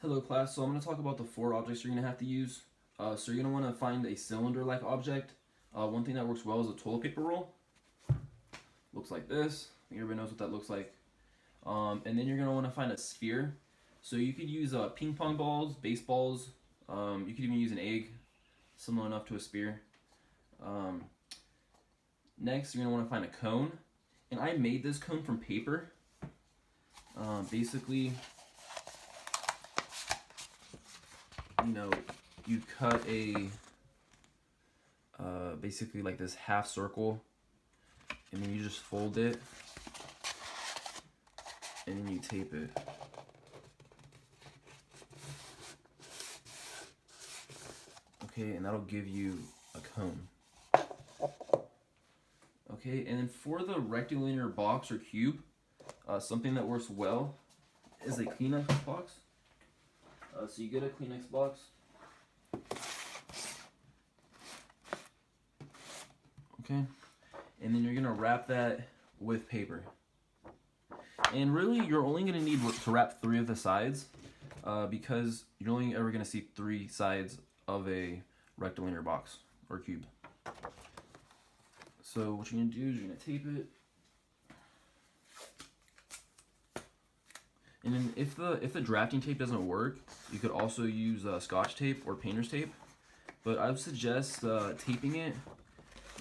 Hello class, so I'm going to talk about the 4 objects you're going to have to use. So you're going to want to find a cylinder-like object. One thing that works well is a toilet paper roll. Looks like this. I think everybody knows what that looks like. And then you're going to want to find a sphere. So you could use ping pong balls, baseballs. You could even use an egg, similar enough to a spear. Next, you're going to want to find a cone. And I made this cone from paper. Basically, you cut a basically like this half circle, and then you just fold it, and then you tape it. Okay, and that'll give you a cone. Okay, and then for the rectilinear box or cube, something that works well is a Kleenex box. So you get a Kleenex box. Okay, and then you're gonna wrap that with paper. And really, you're only gonna need to wrap 3 of the sides because you're only ever gonna see 3 sides of a rectilinear box or cube. So what you're gonna do is you're gonna tape it. And then if the drafting tape doesn't work, you could also use Scotch tape or painter's tape. But I would suggest taping it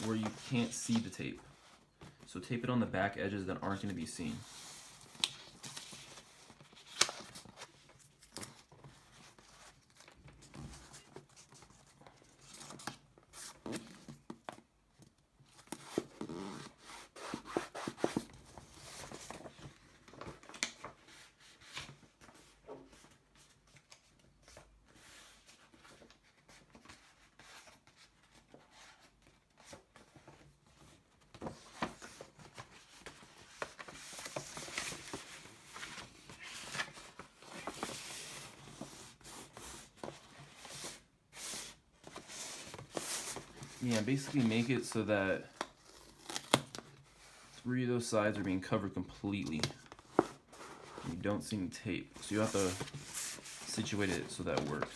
where you can't see the tape. So tape it on the back edges that aren't going to be seen. Yeah, basically make it so that 3 of those sides are being covered completely. You don't see any tape, so you have to situate it so that works.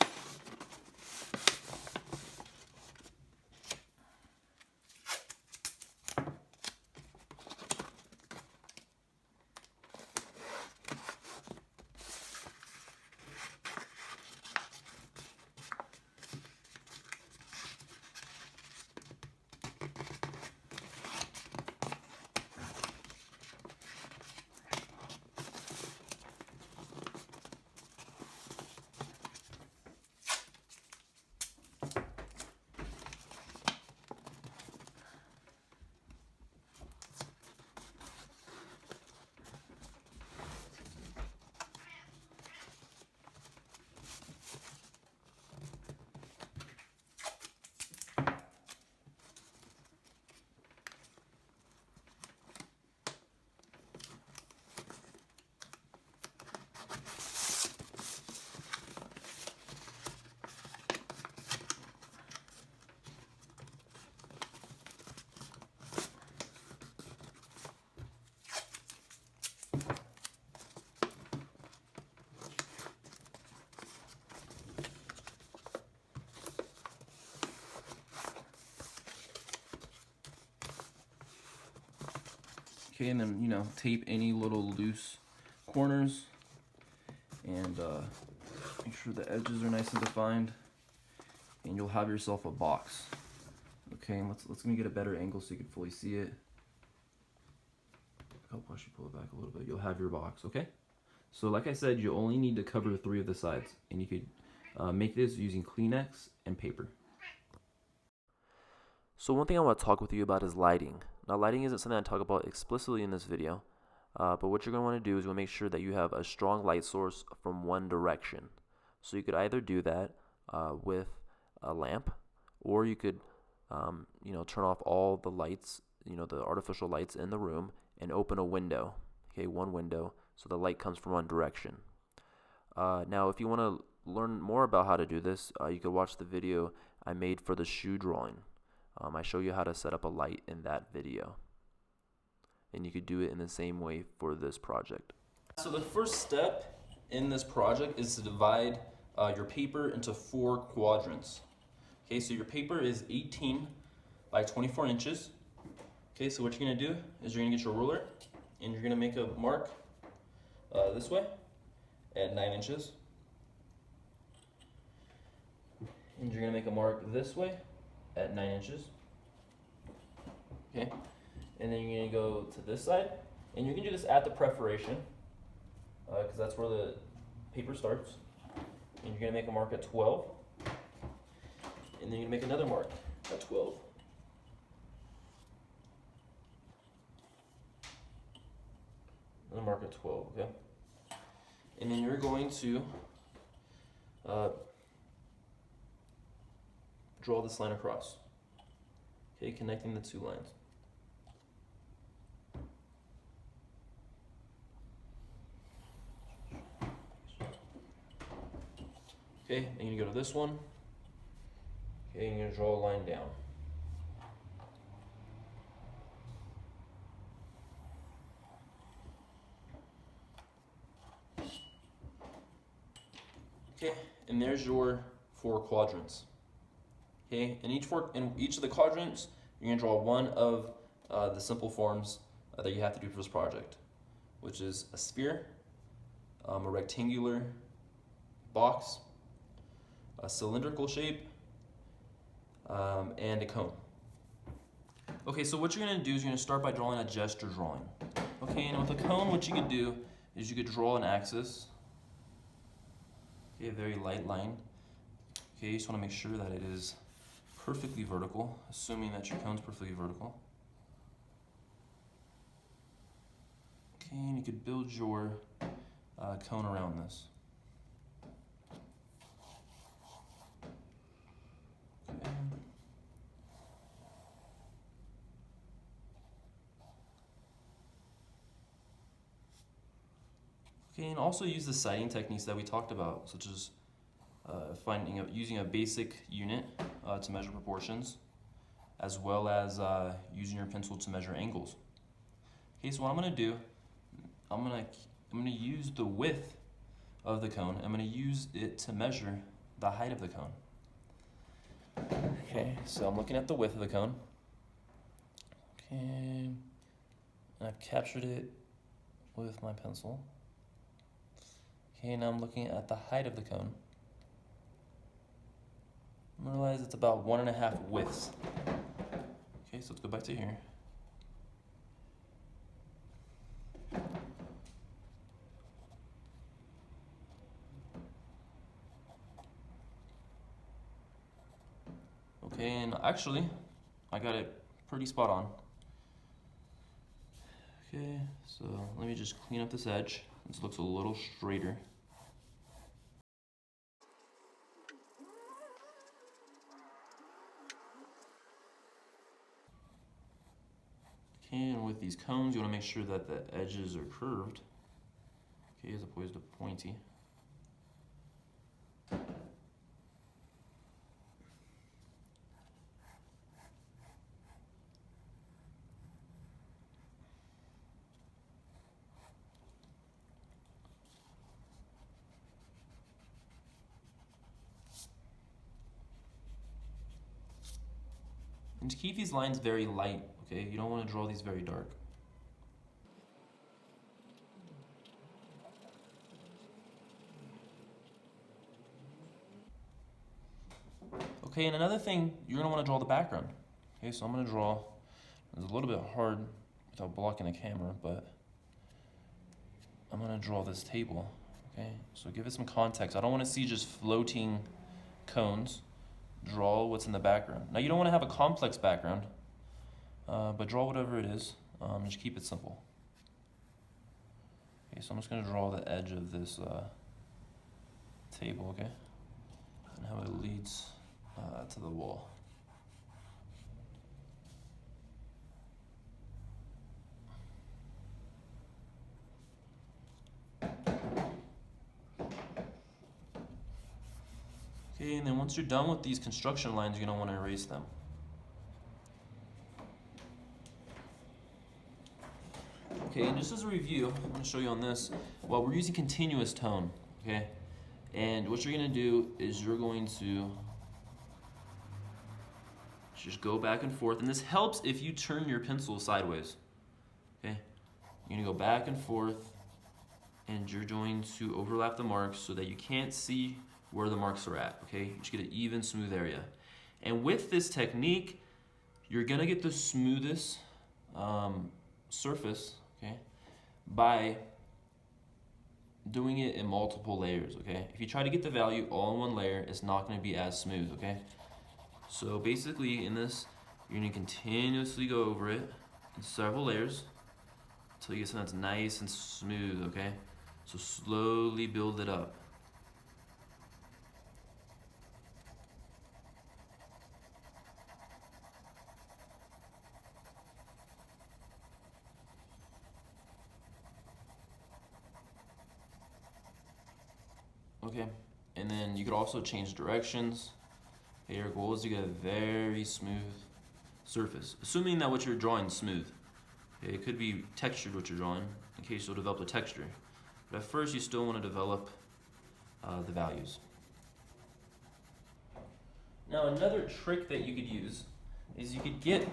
Okay, and then, tape any little loose corners and make sure the edges are nice and defined, and you'll have yourself a box. Okay, and let's get a better angle so you can fully see it. I'll push you pull it back a little bit. You'll have your box, okay? So like I said, you only need to cover 3 of the sides, and you could make this using Kleenex and paper. So one thing I want to talk with you about is lighting. Now, lighting isn't something I talk about explicitly in this video, but what you're going to want to do is you want to make sure that you have a strong light source from one direction. So you could either do that with a lamp, or you could, turn off all the lights, the artificial lights in the room, and open a window. Okay, one window, so the light comes from one direction. Now, if you want to learn more about how to do this, you could watch the video I made for the shoe drawing. I show you how to set up a light in that video. And you could do it in the same way for this project. So the first step in this project is to divide your paper into 4 quadrants. Okay, so your paper is 18 by 24 inches. Okay, so what you're gonna do is you're gonna get your ruler and you're gonna make a mark this way at 9 inches. And you're gonna make a mark this way at 9 inches. Okay, and then you're gonna go to this side, and you can do this at the perforation, because that's where the paper starts. And you're gonna make a mark at 12, and then you're gonna make another mark at 12. Another mark at 12, okay? And then you're going to draw this line across. Okay, connecting the 2 lines. Okay, then you're gonna go to this one. Okay, you're gonna draw a line down. Okay, and there's your 4 quadrants. Okay, in each of the quadrants, you're gonna draw one of the simple forms that you have to do for this project, which is a sphere, a rectangular box, a cylindrical shape, and a cone. Okay, so what you're gonna do is you're gonna start by drawing a gesture drawing. Okay, and with a cone, what you could do is you could draw an axis. Okay, a very light line. Okay, you just wanna make sure that it is perfectly vertical, assuming that your cone's perfectly vertical. Okay, and you could build your cone around this. Okay. Okay, and also use the sighting techniques that we talked about, such as using a basic unit to measure proportions, as well as using your pencil to measure angles. Okay, so what I'm gonna do, I'm gonna use the width of the cone. I'm gonna use it to measure the height of the cone. Okay, so I'm looking at the width of the cone. Okay, and I've captured it with my pencil. Okay, now I'm looking at the height of the cone. I realize it's about 1.5 widths. Okay, so let's go back to here. Okay, and actually, I got it pretty spot on. Okay, so let me just clean up this edge. This looks a little straighter. Okay, and with these cones, you want to make sure that the edges are curved, okay, as opposed to pointy. And to keep these lines very light, okay, you don't want to draw these very dark. Okay, and another thing, you're going to want to draw the background. Okay, so I'm going to draw, it's a little bit hard without blocking the camera, but I'm going to draw this table. Okay, so give it some context. I don't want to see just floating cones. Draw what's in the background. Now you don't want to have a complex background, but draw whatever it is. Just keep it simple. Okay, so I'm just going to draw the edge of this table, okay, and how it leads to the wall. Okay, and then once you're done with these construction lines, you're going to want to erase them. Okay, Okay, and just as a review, I'm going to show you on this. Well, we're using continuous tone, okay? And what you're going to do is you're going to just go back and forth. And this helps if you turn your pencil sideways, okay? You're going to go back and forth, and you're going to overlap the marks so that you can't see where the marks are at, okay? You just get an even, smooth area. And with this technique, you're going to get the smoothest surface, okay, by doing it in multiple layers, okay? If you try to get the value all in one layer, it's not going to be as smooth, okay? So basically in this, you're going to continuously go over it in several layers until you get something that's nice and smooth, okay? So slowly build it up. Okay, and then you could also change directions. Okay, your goal is to get a very smooth surface, assuming that what you're drawing is smooth. Okay, it could be textured what you're drawing, in case you'll develop the texture. But at first, you still want to develop the values. Now, another trick that you could use is you could get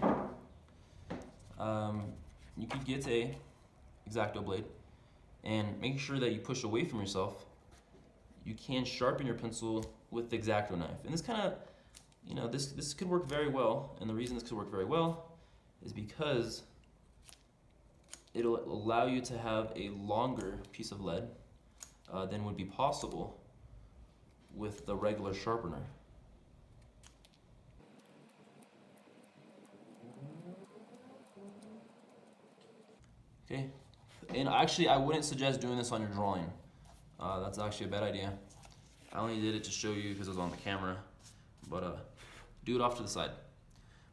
a X-Acto blade, and make sure that you push away from yourself. You can sharpen your pencil with the X-Acto knife. And this kind of, you know, this could work very well. And the reason this could work very well is because it'll allow you to have a longer piece of lead than would be possible with the regular sharpener. Okay, and actually I wouldn't suggest doing this on your drawing. That's actually a bad idea. I only did it to show you because it was on the camera, but do it off to the side.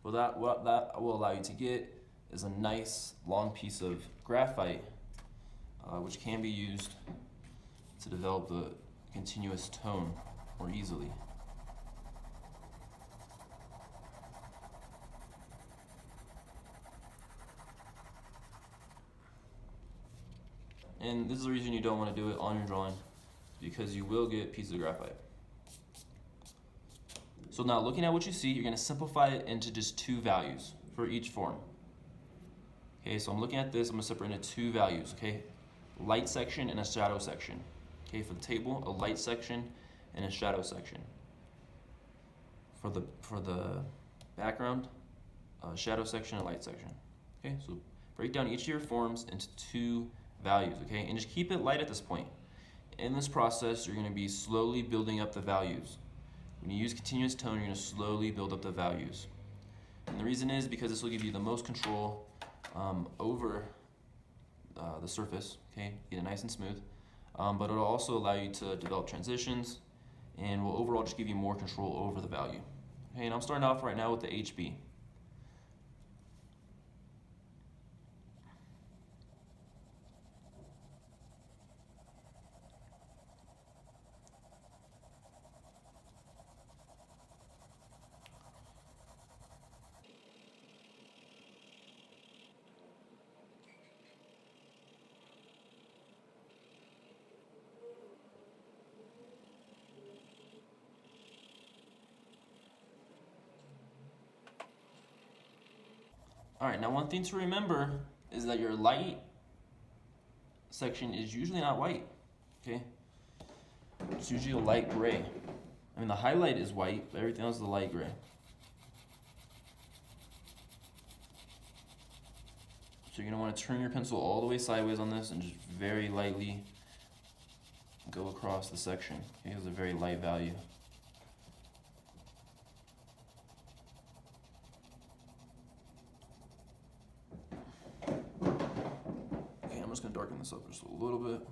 Well, what that will allow you to get is a nice long piece of graphite, which can be used to develop the continuous tone more easily. And this is the reason you don't want to do it on your drawing, because you will get pieces of graphite. So now looking at what you see, you're going to simplify it into just two values for each form. Okay, so I'm looking at this, I'm going to separate into two values, okay? Light section and a shadow section. Okay, for the table, a light section and a shadow section. For the background, a shadow section and a light section. Okay, so break down each of your forms into two values, okay? And just keep it light at this point. In this process, you're going to be slowly building up the values. When you use continuous tone, you're going to slowly build up the values. And the reason is because this will give you the most control over the surface, okay? Get it nice and smooth. But it'll also allow you to develop transitions and will overall just give you more control over the value. Okay, and I'm starting off right now with the HB. All right, now one thing to remember is that your light section is usually not white, okay? It's usually a light gray. I mean, the highlight is white, but everything else is a light gray. So you're gonna wanna turn your pencil all the way sideways on this and just very lightly go across the section. Okay, it's a very light value. I'm just going to darken this up just a little bit.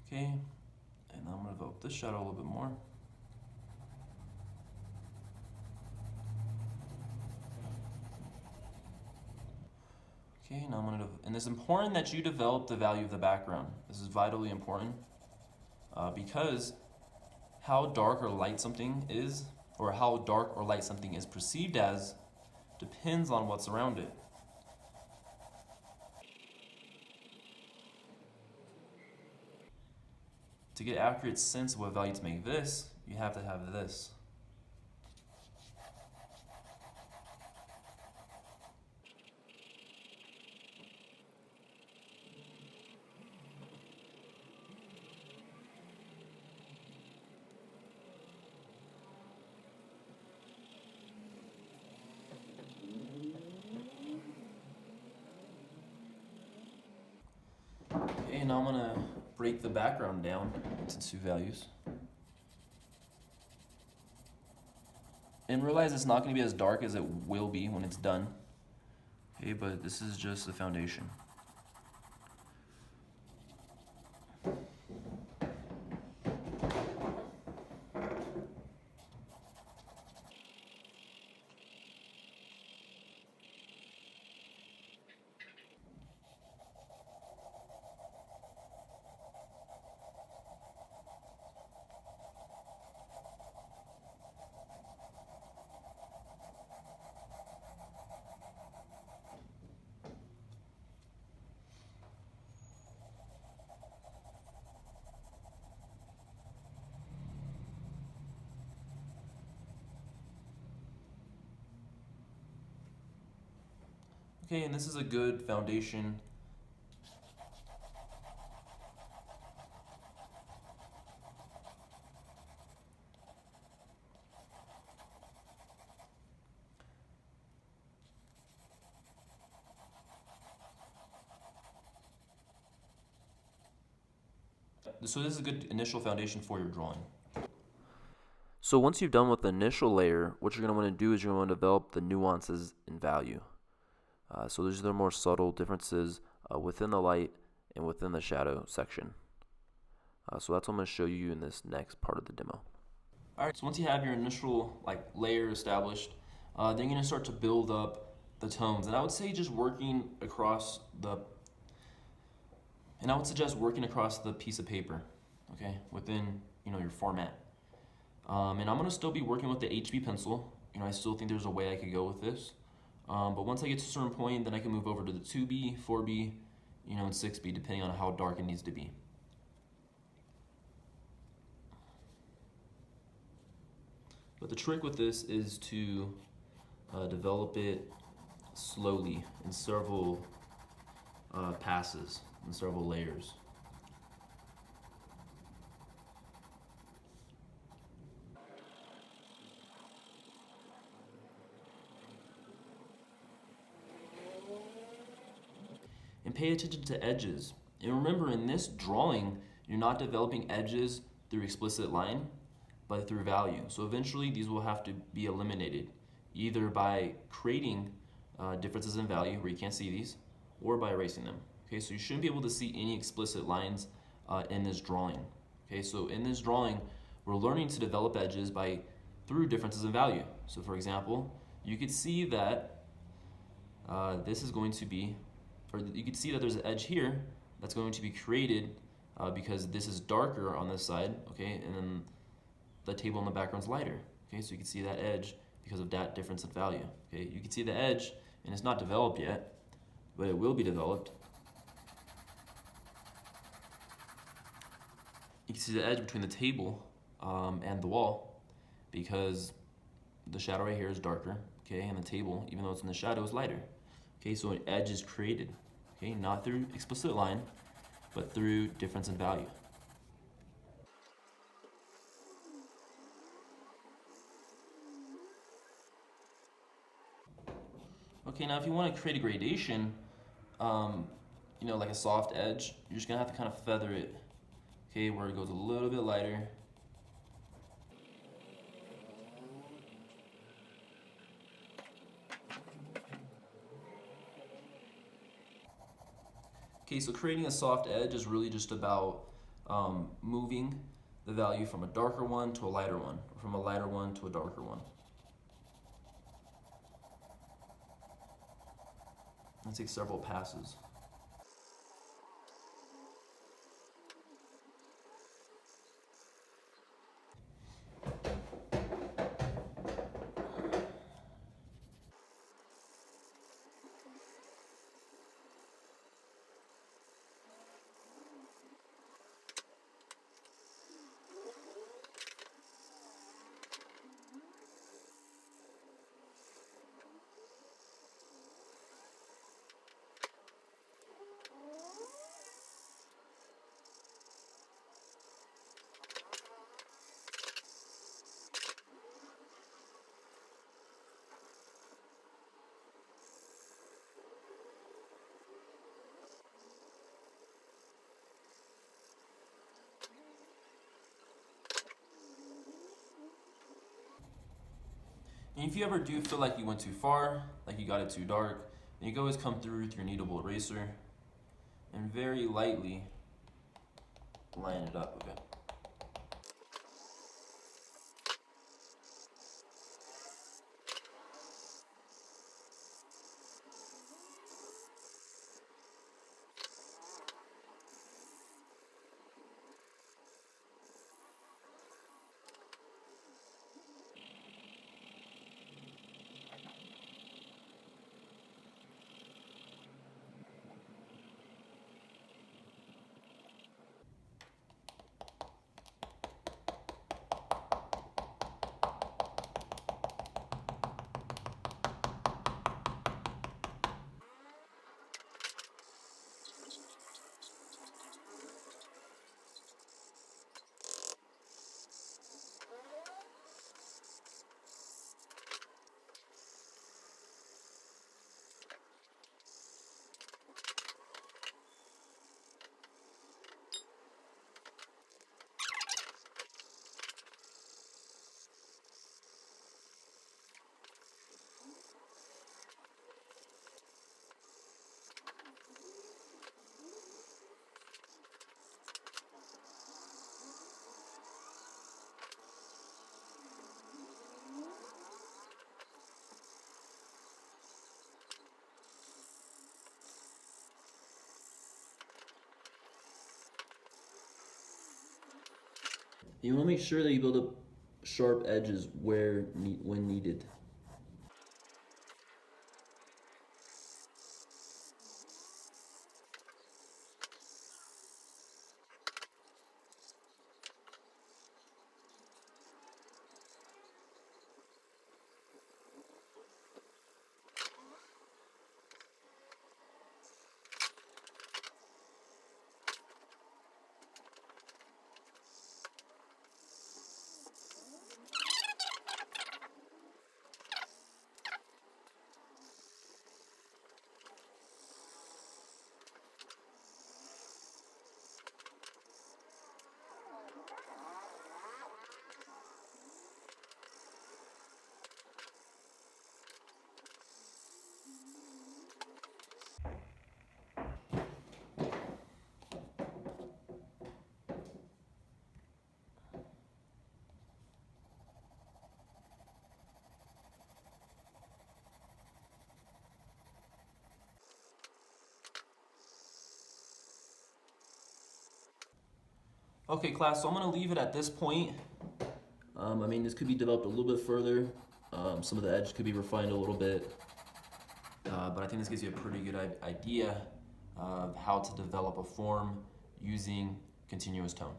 Okay, and I'm going to develop this shadow a little bit more. Okay, now and it's important that you develop the value of the background. This is vitally important because how dark or light something is, or how dark or light something is perceived as, depends on what's around it. To get accurate sense of what value to make this, you have to have this. Okay, now I'm gonna break the background down into two values. And realize it's not gonna be as dark as it will be when it's done. Okay, but this is just the foundation. Okay, and this is a good foundation. So this is a good initial foundation for your drawing. So once you've done with the initial layer, what you're going to want to do is you're going to want to develop the nuances in value. So these are the more subtle differences within the light and within the shadow section. So that's what I'm going to show you in this next part of the demo. Alright, so once you have your initial layer established, then you're going to start to build up the tones. And I would say just working across the, and I would suggest working across the piece of paper, okay, within your format. And I'm going to still be working with the HB pencil. I still think there's a way I could go with this. But once I get to a certain point, then I can move over to the 2B, 4B, and 6B, depending on how dark it needs to be. But the trick with this is to develop it slowly in several passes, in several layers. And pay attention to edges. And remember, in this drawing, you're not developing edges through explicit line, but through value. So eventually these will have to be eliminated, either by creating differences in value where you can't see these, or by erasing them. Okay, so you shouldn't be able to see any explicit lines in this drawing. Okay, so in this drawing, we're learning to develop edges through differences in value. So for example, you could see that this is going to be, or you can see that there's an edge here that's going to be created because this is darker on this side, okay, and then the table in the background's lighter, okay, so you can see that edge because of that difference in value, okay. You can see the edge, and it's not developed yet, but it will be developed. You can see the edge between the table and the wall because the shadow right here is darker, okay, and the table, even though it's in the shadow, is lighter. Okay, so an edge is created, okay, not through explicit line, but through difference in value. Okay, now if you want to create a gradation, like a soft edge, you're just gonna have to kind of feather it, okay, where it goes a little bit lighter. Okay, so creating a soft edge is really just about moving the value from a darker one to a lighter one, or from a lighter one to a darker one. It takes several passes. And if you ever do feel like you went too far, like you got it too dark, then you can always come through with your kneadable eraser and very lightly line it up, okay? You want to make sure that you build up sharp edges when needed. Okay, class, so I'm going to leave it at this point. I mean, this could be developed a little bit further. Some of the edge could be refined a little bit. But I think this gives you a pretty good idea of how to develop a form using continuous tone.